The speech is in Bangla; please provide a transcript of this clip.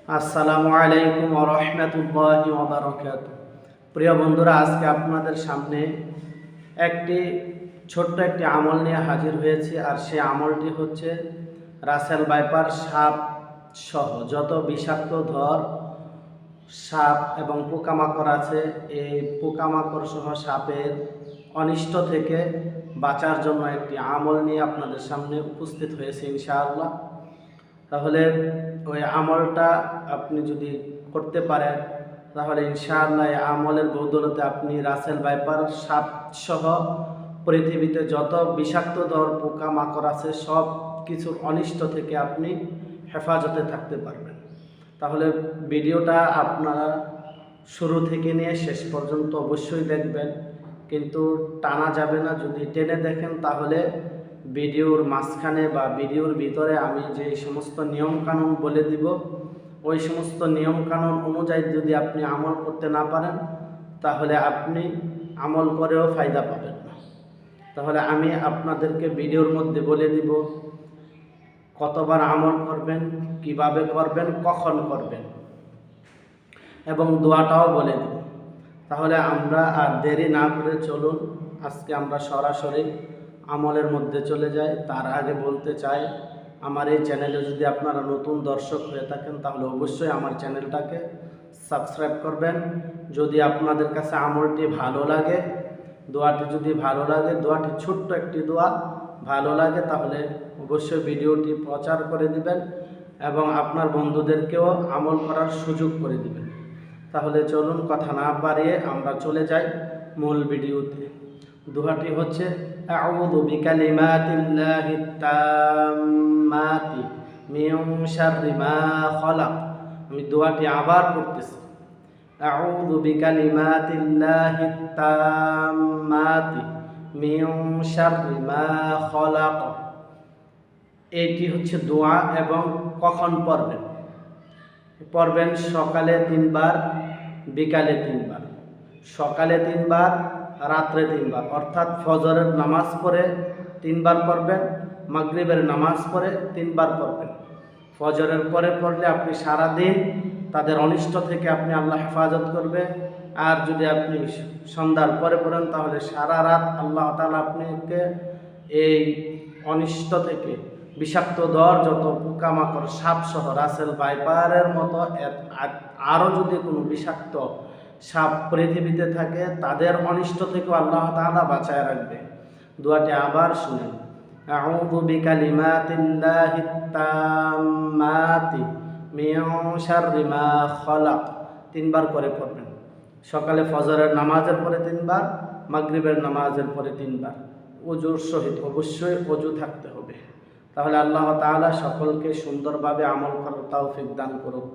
আসসালামু আলাইকুম ওয়া রাহমাতুল্লাহি ওয়া বারাকাতুহু। প্রিয় বন্ধুরা, আজকে আপনাদের সামনে ছোট্ট একটি আমল নিয়ে হাজির হয়েছি। আর সেই আমলটি হচ্ছে রাসেল ভাইপার সাপ সহ যত বিষাক্ত সাপ এবং পোকামাকড় আছে, এই পোকামাকড় সহ সাপের অনিষ্ট থেকে বাঁচার জন্য একটি আমল নিয়ে আপনাদের সামনে উপস্থিত হয়েছে ইনশাআল্লাহ। তাহলে ওই আমলটা আপনি যদি করতে পারেন তাহলে ইনশাআল্লাহ এই আমলের বদৌলতে আপনি রাসেল ভাইপার সাপ সহ পৃথিবীতে যত বিষাক্ত পোকামাকড় আছে সব কিছুর অনিষ্ট থেকে আপনি হেফাজতে থাকতে পারবেন। তাহলে ভিডিওটা আপনারা শুরু থেকে নিয়ে শেষ পর্যন্ত অবশ্যই দেখবেন, কিন্তু টানা যাবে না। যদি টেনে দেখেন তাহলে ভিডিওর মাঝখানে বা ভিডিওর ভিতরে আমি যে সমস্ত নিয়মকানুন বলে দিব, ওই সমস্ত নিয়মকানুন অনুযায়ী যদি আপনি আমল করতে না পারেন তাহলে আপনি আমল করেও ফায়দা পাবেন না। তাহলে আমি আপনাদেরকে ভিডিওর মধ্যে বলে দিব কতবার আমল করবেন, কিভাবে করবেন, কখন করবেন এবং দোয়াটাও বলে দিব। তাহলে আমরা আর দেরি না করে চলুন আজকে আমরা সরাসরি আমলের মধ্যে চলে যাই। তার আগে বলতে চাই, আমার এই চ্যানেলে যদি আপনারা নতুন দর্শক হয়ে থাকেন তাহলে অবশ্যই আমার চ্যানেলটাকে সাবস্ক্রাইব করবেন। যদি আপনাদের কাছে আমলটি ভালো লাগে, দোয়াটি যদি ভালো লাগে, দোয়াটি ছোট্ট একটি দোয়া ভালো লাগে, তাহলে অবশ্যই ভিডিওটি প্রচার করে দিবেন এবং আপনার বন্ধুদেরকেও আমল করার সুযোগ করে দিবেন। তাহলে চলুন কথা না বাড়িয়ে আমরা চলে যাই মূল ভিডিওতে। দোয়াটি হচ্ছে আউযু বিকালিমাতিল্লাহিত তাম্মাতি মিন শাররি মা খালাক। আমি দোয়াটি আবার পড়তেছি, আউযু বিকালিমাতিল্লাহিত তাম্মাতি মিন শাররি মা খালাক। এটি হচ্ছে দোয়া এবং কখন পড়বেন সকালে 3 বার, বিকালে 3 বার, সকালে 3 বার, রাত্রে 3 বার। অর্থাৎ ফজরের নামাজ পড়ে 3 বার পড়বেন, মাগরিবের নামাজ পড়ে 3 বার পড়বেন। ফজরের পরে পড়লে আপনি সারা দিন তাদের অনিষ্ট থেকে আপনি আল্লাহ হেফাজত করবে। আর যদি আপনি সন্ধ্যার পরে পড়েন তাহলে সারা রাত আল্লাহ তাআলা আপনাকে এই অনিষ্ট থেকে বিষাক্ত যত পোকামাকড় সাপ সহ রাসেল ভাইপারের মতো আরও যদি কোনো বিষাক্ত সাপ পৃথিবীতে থাকে তাদের অনিষ্ট থেকেও আল্লাহ তাআলা বাঁচায় রাখবে। দোয়াটি আবার শুনেন, আউযু বিকালিমাতিল্লাহিত তাম্মাতি মিন শাররি মা খালাক। 3 বার করে পড়বেন। সকালে ফজরের নামাজের পরে 3 বার, মাগরিবের নামাজের পরে 3 বার। ওযুর সহিত, অবশ্যই ওযু থাকতে হবে। তাহলে আল্লাহ তাআলা সকলকে সুন্দরভাবে আমল করার তৌফিক দান করুক।